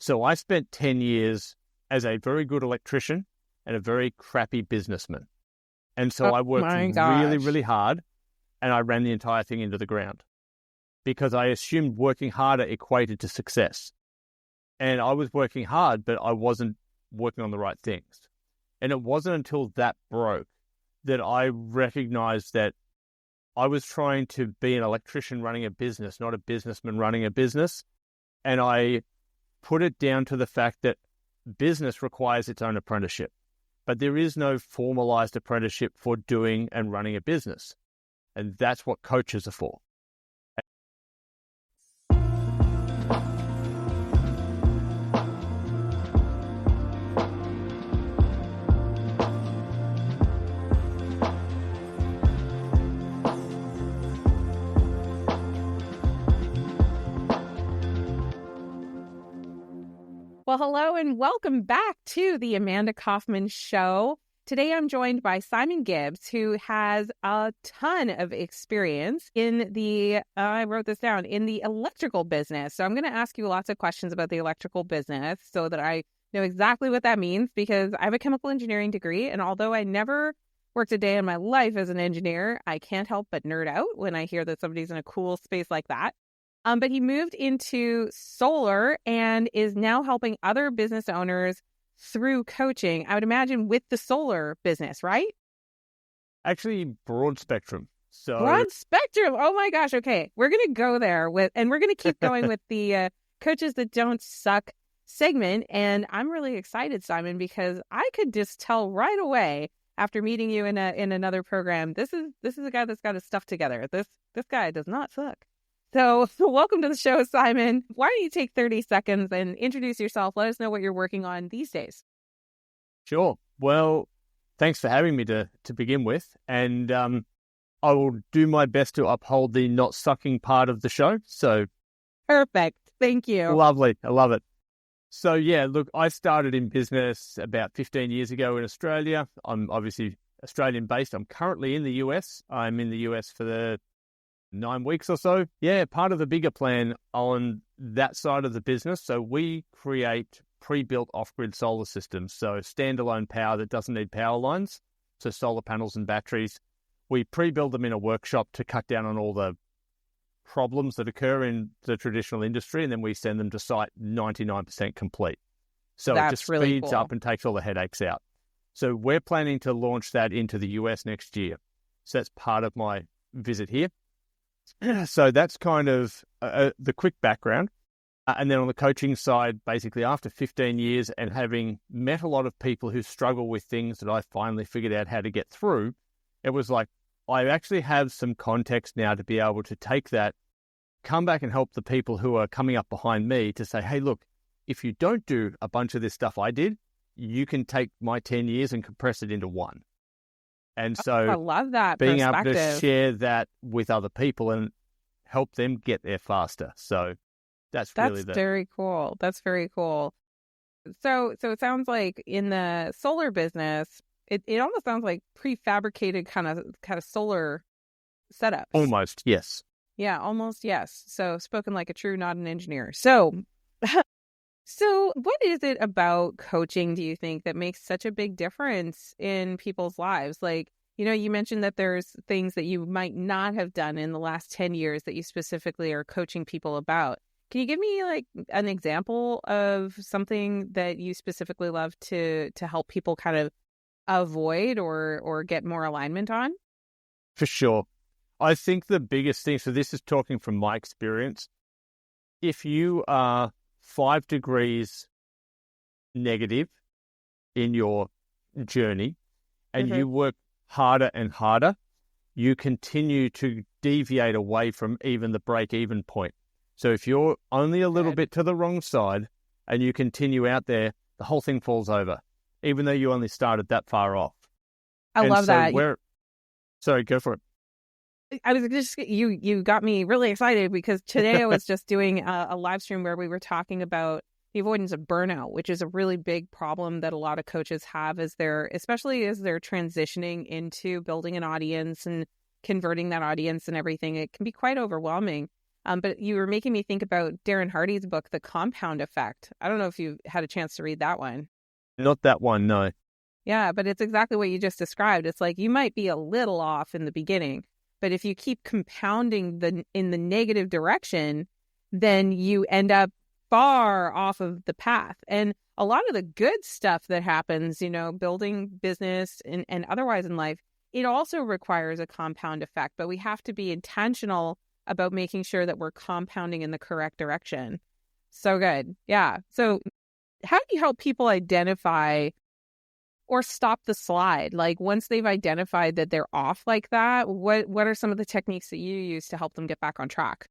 So I spent 10 years as a very good electrician and a very crappy businessman. And so I worked really, really hard, and I ran the entire thing into the ground because I assumed working harder equated to success. And I was working hard, but I wasn't working on the right things. And it wasn't until that broke that I recognized that I was trying to be an electrician running a business, not a businessman running a business. And I put it down to the fact that business requires its own apprenticeship, but there is no formalized apprenticeship for doing and running a business. And that's what coaches are for. Well, hello and welcome back to the Amanda Kaufman Show. Today I'm joined by Simon Gibbs, who has a ton of experience in the, I wrote this down, in the electrical business. So I'm going to ask you lots of questions about the electrical business so that I know exactly what that means, because I have a chemical engineering degree. And although I never worked a day in my life as an engineer, I can't help but nerd out when I hear that somebody's in a cool space like that. But he moved into solar and is now helping other business owners through coaching, I would imagine, with the solar business, right? Actually, broad spectrum. Broad spectrum. Oh my gosh. Okay. We're going to go there and we're going to keep going with the coaches that don't suck segment. And I'm really excited, Simon, because I could just tell right away after meeting you in another program, this is a guy that's got his stuff together. This guy does not suck. So welcome to the show, Simon. Why don't you take 30 seconds and introduce yourself? Let us know what you're working on these days. Sure. Well, thanks for having me to begin with. And I will do my best to uphold the not sucking part of the show. So perfect. Thank you. Lovely. I love it. So yeah, look, I started in business about 15 years ago in Australia. I'm obviously Australian based. I'm currently in the US. I'm in the US for the 9 weeks or so. Yeah, part of the bigger plan on that side of the business. So we create pre-built off-grid solar systems. So standalone power that doesn't need power lines. So solar panels and batteries. We pre-build them in a workshop to cut down on all the problems that occur in the traditional industry. And then we send them to site 99% complete. So it just really speeds cool. up and takes all the headaches out. So we're planning to launch that into the US next year. So that's part of my visit here. So that's kind of the quick background. And then on the coaching side, basically after 15 years and having met a lot of people who struggle with things that I finally figured out how to get through, it was like, I actually have some context now to be able to take that, come back and help the people who are coming up behind me to say, hey, look, if you don't do a bunch of this stuff I did, you can take my 10 years and compress it into one. And so I love that being able to share that with other people and help them get there faster. So that's really very cool. That's very cool. So it sounds like in the solar business, it almost sounds like prefabricated kind of solar setups. Almost, yes. Yeah, almost, yes. So spoken like a true, not an engineer. So what is it about coaching, do you think, that makes such a big difference in people's lives? Like, you know, you mentioned that there's things that you might not have done in the last 10 years that you specifically are coaching people about. Can you give me like an example of something that you specifically love to help people kind of avoid or get more alignment on? For sure. I think the biggest thing, so this is talking from my experience, if you are 5 degrees negative in your journey and you work harder and harder, you continue to deviate away from even the break-even point. So if you're only a little bit to the wrong side and you continue out there, the whole thing falls over, even though you only started that far off. I love that. Sorry, go for it. I was just, you got me really excited because today I was just doing a live stream where we were talking about the avoidance of burnout, which is a really big problem that a lot of coaches have especially as they're transitioning into building an audience and converting that audience and everything. It can be quite overwhelming. But you were making me think about Darren Hardy's book, The Compound Effect. I don't know if you had a chance to read that one. Not that one, no. Yeah, but it's exactly what you just described. It's like you might be a little off in the beginning, but if you keep compounding in the negative direction, then you end up far off of the path. And a lot of the good stuff that happens, building business and otherwise in life, it also requires a compound effect, but we have to be intentional about making sure that we're compounding in the correct direction. So good. Yeah. So how do you help people identify or stop the slide? Like once they've identified that they're off like that, what are some of the techniques that you use to help them get back on track?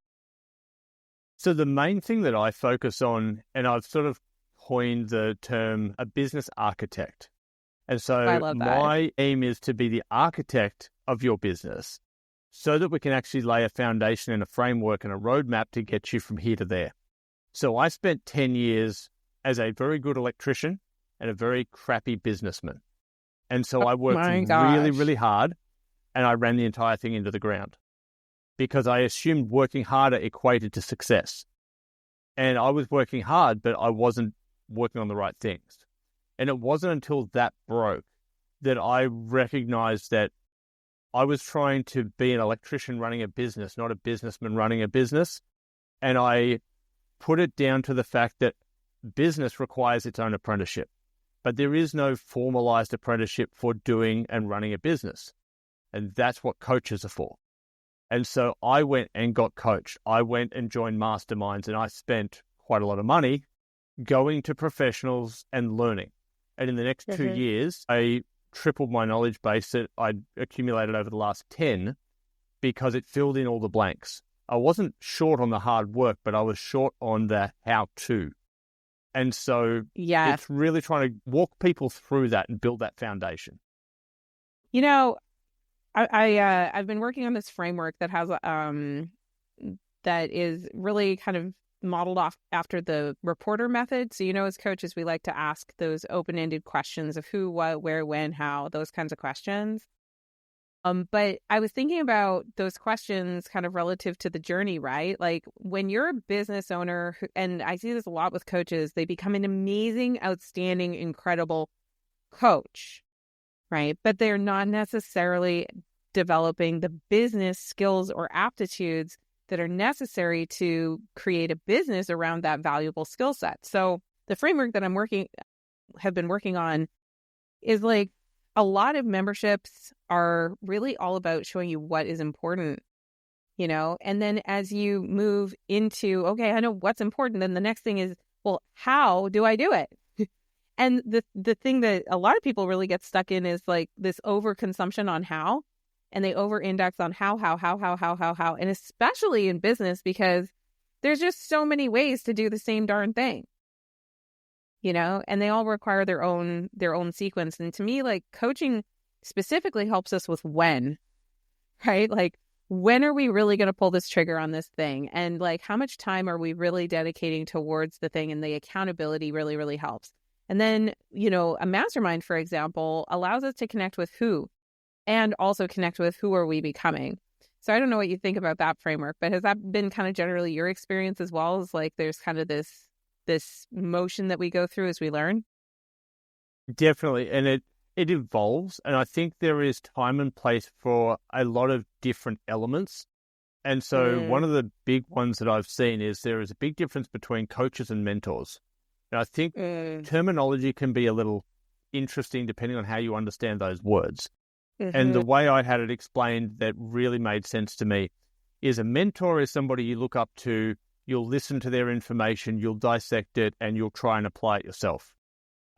So the main thing that I focus on, and I've sort of coined the term a business architect. And so my aim is to be the architect of your business so that we can actually lay a foundation and a framework and a roadmap to get you from here to there. So I spent 10 years as a very good electrician and a very crappy businessman. And so I worked really, really hard, and I ran the entire thing into the ground because I assumed working harder equated to success. And I was working hard, but I wasn't working on the right things. And it wasn't until that broke that I recognized that I was trying to be an electrician running a business, not a businessman running a business. And I put it down to the fact that business requires its own apprenticeship, but there is no formalized apprenticeship for doing and running a business. And that's what coaches are for. And so I went and got coached. I went and joined masterminds, and I spent quite a lot of money going to professionals and learning. And in the next 2 years, I tripled my knowledge base that I'd accumulated over the last 10 because it filled in all the blanks. I wasn't short on the hard work, but I was short on the how-to. And so it's really trying to walk people through that and build that foundation. I've been working on this framework that has that is really kind of modeled off after the reporter method. So, as coaches, we like to ask those open-ended questions of who, what, where, when, how, those kinds of questions. But I was thinking about those questions kind of relative to the journey, right? Like when you're a business owner, and I see this a lot with coaches, they become an amazing, outstanding, incredible coach, right? But they're not necessarily developing the business skills or aptitudes that are necessary to create a business around that valuable skill set. So the framework that have been working on is like a lot of memberships are really all about showing you what is important, and then as you move into, okay, I know what's important, then the next thing is, well, how do I do it? And the thing that a lot of people really get stuck in is like this overconsumption on how, and they over-index on how, and especially in business because there's just so many ways to do the same darn thing, and they all require their own sequence. And to me, like coaching specifically helps us with when, right? Like when are we really going to pull this trigger on this thing? And like how much time are we really dedicating towards the thing? And the accountability really, really helps. And then, a mastermind, for example, allows us to connect with who and also connect with who are we becoming. So I don't know what you think about that framework, but has that been kind of generally your experience as well? As like there's kind of this motion that we go through as we learn? Definitely. And it evolves. And I think there is time and place for a lot of different elements. And so one of the big ones that I've seen is there is a big difference between coaches and mentors. And I think terminology can be a little interesting depending on how you understand those words. And the way I had it explained that really made sense to me is a mentor is somebody you look up to, you'll listen to their information, you'll dissect it, and you'll try and apply it yourself.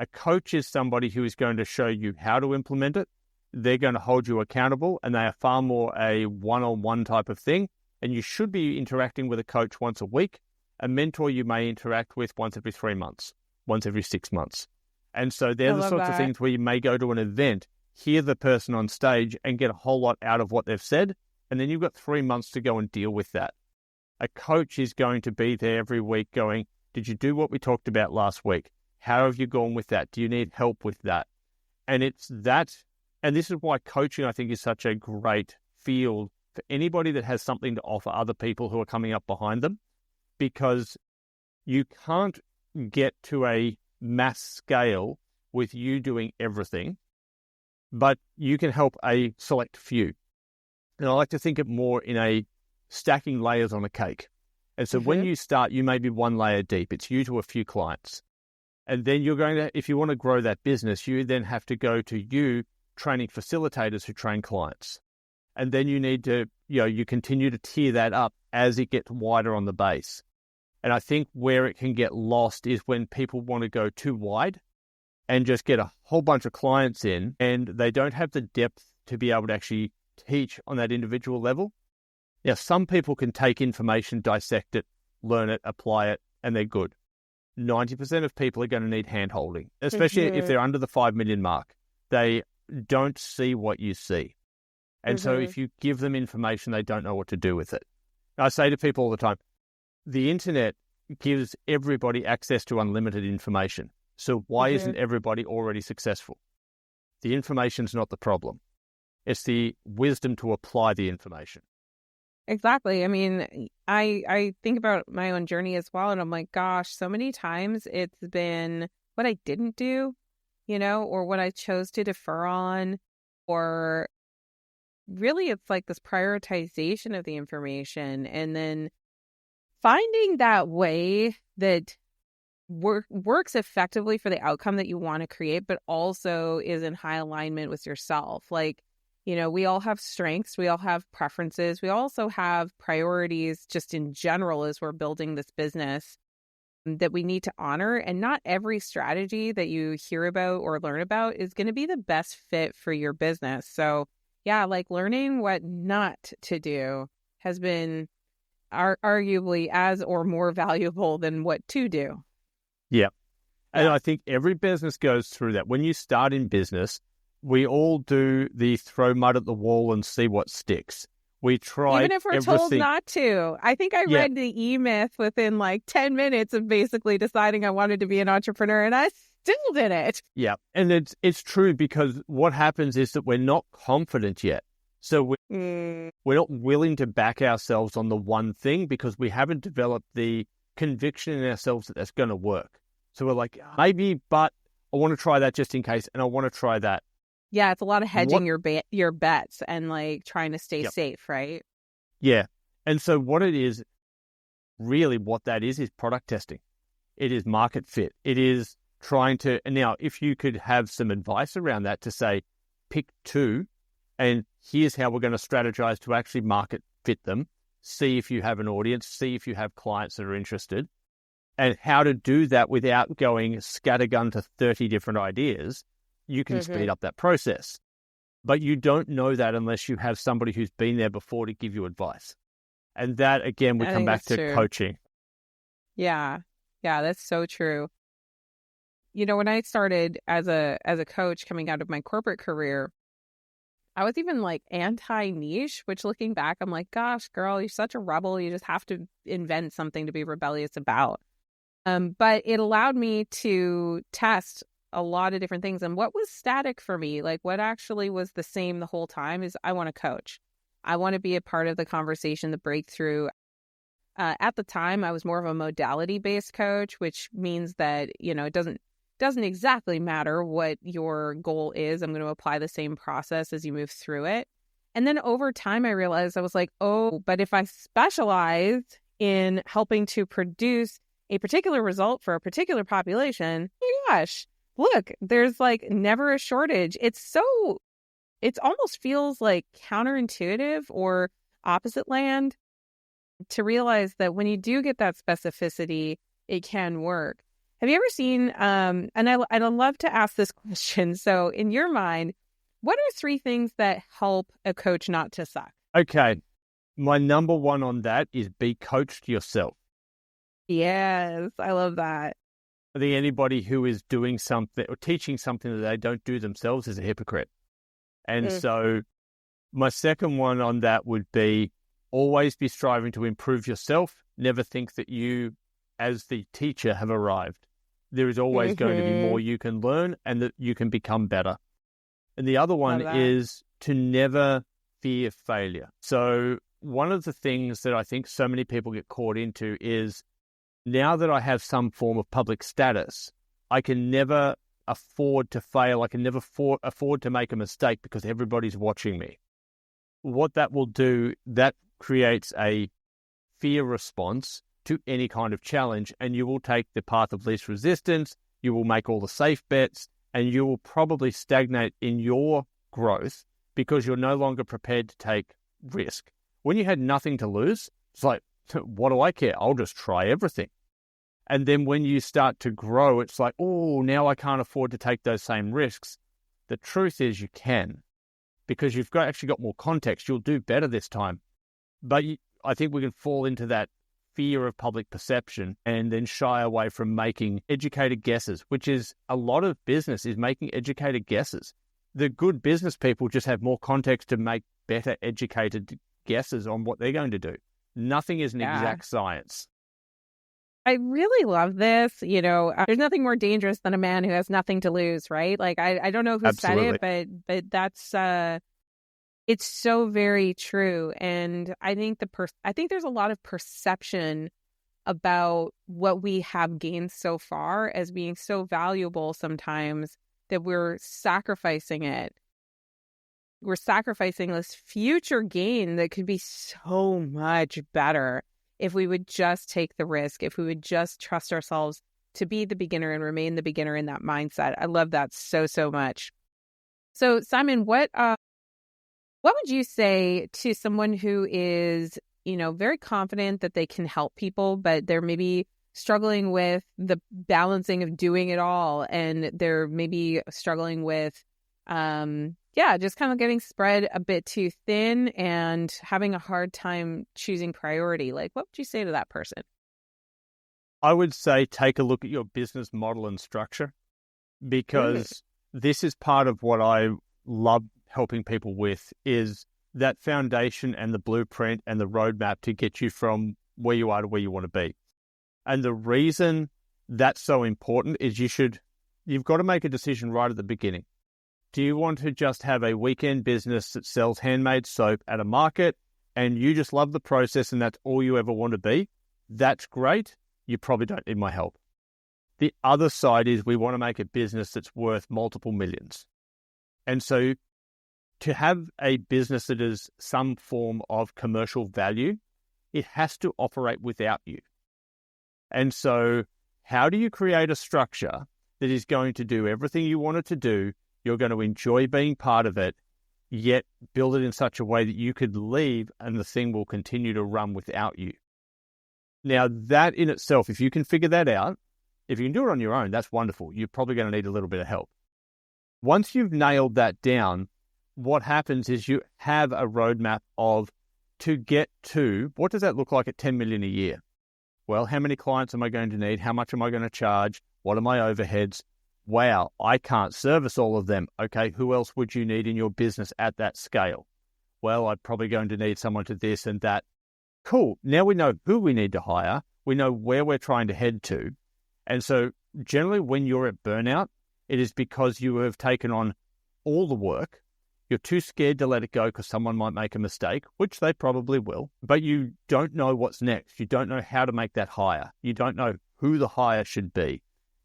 A coach is somebody who is going to show you how to implement it. They're going to hold you accountable, and they are far more a one-on-one type of thing. And you should be interacting with a coach once a week. A mentor you may interact with once every 3 months, once every 6 months. And so they're the sorts of things where you may go to an event, hear the person on stage and get a whole lot out of what they've said. And then you've got 3 months to go and deal with that. A coach is going to be there every week going, did you do what we talked about last week? How have you gone with that? Do you need help with that? And it's that. And this is why coaching, I think, is such a great field for anybody that has something to offer other people who are coming up behind them, because you can't get to a mass scale with you doing everything, but you can help a select few. And I like to think it more in a stacking layers on a cake. And so when you start, you may be one layer deep. It's you to a few clients. And then you're going to, if you want to grow that business, you then have to go to you training facilitators who train clients. And then you need to, you continue to tier that up as it gets wider on the base. And I think where it can get lost is when people want to go too wide and just get a whole bunch of clients in, and they don't have the depth to be able to actually teach on that individual level. Now, some people can take information, dissect it, learn it, apply it, and they're good. 90% of people are going to need hand-holding, especially if they're under the 5 million mark. They don't see what you see. And so if you give them information, they don't know what to do with it. I say to people all the time, the internet gives everybody access to unlimited information. So why isn't everybody already successful? The information's not the problem. It's the wisdom to apply the information. Exactly. I mean, I think about my own journey as well, and I'm like, gosh, so many times it's been what I didn't do, or what I chose to defer on, or really it's like this prioritization of the information, and then finding that way that works effectively for the outcome that you want to create, but also is in high alignment with yourself. Like, we all have strengths, we all have preferences, we also have priorities just in general as we're building this business that we need to honor. And not every strategy that you hear about or learn about is going to be the best fit for your business. So yeah, like learning what not to do has been arguably as or more valuable than what to do. Yeah. And I think every business goes through that. When you start in business, we all do the throw mud at the wall and see what sticks. We try even if we're told not to. I think I read the E-Myth within like 10 minutes of basically deciding I wanted to be an entrepreneur, and I still did it. Yeah. And it's true, because what happens is that we're not confident yet. So we're not willing to back ourselves on the one thing because we haven't developed the conviction in ourselves that that's going to work. So we're like, maybe, but I want to try that just in case, and I want to try that. Yeah, it's a lot of hedging your bets and like trying to stay safe, right? Yeah. And so what it is, really what that is product testing. It is market fit. It is trying to, and now if you could have some advice around that to say, pick two, and here's how we're going to strategize to actually market fit them, see if you have an audience, see if you have clients that are interested, and how to do that without going scattergun to 30 different ideas. You can speed up that process. But you don't know that unless you have somebody who's been there before to give you advice. And that, again, we come back to coaching. Yeah. Yeah, that's so true. When I started as a coach coming out of my corporate career, I was even like anti-niche, which looking back, I'm like, gosh, girl, you're such a rebel. You just have to invent something to be rebellious about. But it allowed me to test a lot of different things. And what was static for me, like what actually was the same the whole time, is I want to coach. I want to be a part of the conversation, the breakthrough. At the time, I was more of a modality-based coach, which means that, it doesn't exactly matter what your goal is. I'm going to apply the same process as you move through it. And then over time, I realized I was like, oh, but if I specialized in helping to produce a particular result for a particular population, oh my gosh, look, there's like never a shortage. It almost feels like counterintuitive or opposite land to realize that when you do get that specificity, it can work. Have you ever seen, and I'd love to ask this question. So in your mind, what are 3 things that help a coach not to suck? Okay. My number one on that is be coached yourself. Yes, I love that. I think anybody who is doing something or teaching something that they don't do themselves is a hypocrite. And so my second one on that would be always be striving to improve yourself. Never think that you, as the teacher, have arrived. There is always going to be more you can learn and that you can become better. And the other one is to never fear failure. So one of the things that I think so many people get caught into is, now that I have some form of public status, I can never afford to fail. I can never afford to make a mistake because everybody's watching me. What that will do, that creates a fear response to any kind of challenge, and you will take the path of least resistance, you will make all the safe bets, and you will probably stagnate in your growth because you're no longer prepared to take risk. When you had nothing to lose, it's like, what do I care? I'll just try everything. And then when you start to grow, it's like, oh, now I can't afford to take those same risks. The truth is you can, because you've actually got more context. You'll do better this time. But I think we can fall into that fear of public perception and then shy away from making educated guesses, which is a lot of business is making educated guesses. The good business people just have more context to make better educated guesses on what they're going to do. Nothing is an exact science. I really love this. There's nothing more dangerous than a man who has nothing to lose, right? Like, I don't know who Absolutely. said it, but that's, it's so very true. And I think I think there's a lot of perception about what we have gained so far as being so valuable sometimes that we're sacrificing it. We're sacrificing this future gain that could be so much better if we would just take the risk, if we would just trust ourselves to be the beginner and remain the beginner in that mindset. I love that so, so much. So, Simon, what would you say to someone who is, very confident that they can help people, but they're maybe struggling with the balancing of doing it all, and they're maybe struggling with, just kind of getting spread a bit too thin and having a hard time choosing priority? Like, what would you say to that person? I would say take a look at your business model and structure, because this is part of what I love helping people with, is that foundation and the blueprint and the roadmap to get you from where you are to where you want to be. And the reason that's so important is you've got to make a decision right at the beginning. Do you want to just have a weekend business that sells handmade soap at a market and you just love the process and that's all you ever want to be? That's great. You probably don't need my help. The other side is we want to make a business that's worth multiple millions. And so to have a business that is some form of commercial value, it has to operate without you. And so how do you create a structure that is going to do everything you want it to do? You're going to enjoy being part of it, yet build it in such a way that you could leave and the thing will continue to run without you. Now, that in itself, if you can figure that out, if you can do it on your own, that's wonderful. You're probably going to need a little bit of help. Once you've nailed that down, what happens is you have a roadmap of to get to, what does that look like at 10 million a year? Well, how many clients am I going to need? How much am I going to charge? What are my overheads? Wow, I can't service all of them. Okay, who else would you need in your business at that scale? Well, I'm probably going to need someone to this and that. Cool. Now we know who we need to hire. We know where we're trying to head to. And so generally when you're at burnout, it is because you have taken on all the work. You're too scared to let it go because someone might make a mistake, which they probably will, but you don't know what's next. You don't know how to make that hire. You don't know who the hire should be.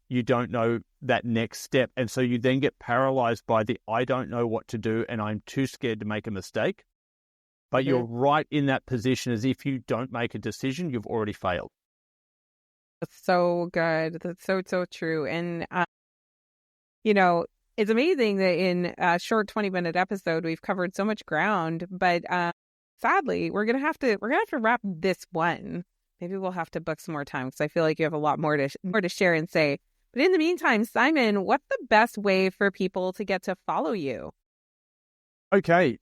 You don't know that next step. And so you then get paralyzed by I don't know what to do and I'm too scared to make a mistake. But you're right in that position as if you don't make a decision, you've already failed. That's so good. That's so, so true. And, it's amazing that in a short 20-minute episode, we've covered so much ground, but sadly, we're gonna have to wrap this one. Maybe we'll have to book some more time because I feel like you have a lot more to share and say. But in the meantime, Simon, what's the best way for people to get to follow you? Okay,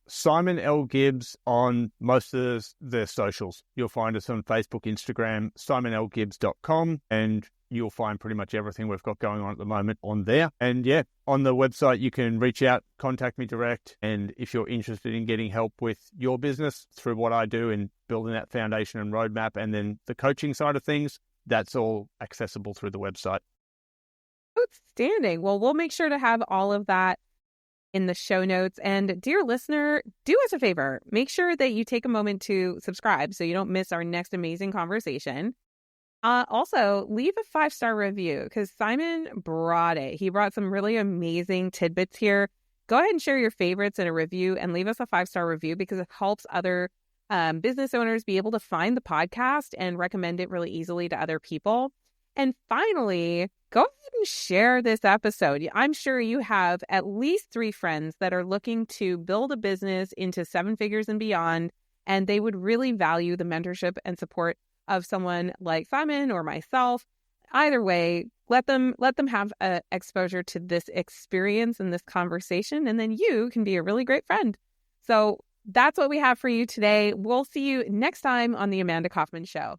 Simon L. Gibbs on most of the socials. You'll find us on Facebook, Instagram, simonlgibbs.com, and you'll find pretty much everything we've got going on at the moment on there. And yeah, on the website, you can reach out, contact me direct. And if you're interested in getting help with your business through what I do in building that foundation and roadmap, and then the coaching side of things, that's all accessible through the website. Outstanding. Well, we'll make sure to have all of that in the show notes. And dear listener, do us a favor. Make sure that you take a moment to subscribe so you don't miss our next amazing conversation. Also, leave a 5-star review because Simon brought it. He brought some really amazing tidbits here. Go ahead and share your favorites in a review and leave us a 5-star review because it helps other business owners be able to find the podcast and recommend it really easily to other people. And finally, go ahead and share this episode. I'm sure you have at least 3 friends that are looking to build a business into 7 figures and beyond, and they would really value the mentorship and support of someone like Simon or myself. Either way, let them have exposure to this experience and this conversation, and then you can be a really great friend. So that's what we have for you today. We'll see you next time on the Amanda Kaufman Show.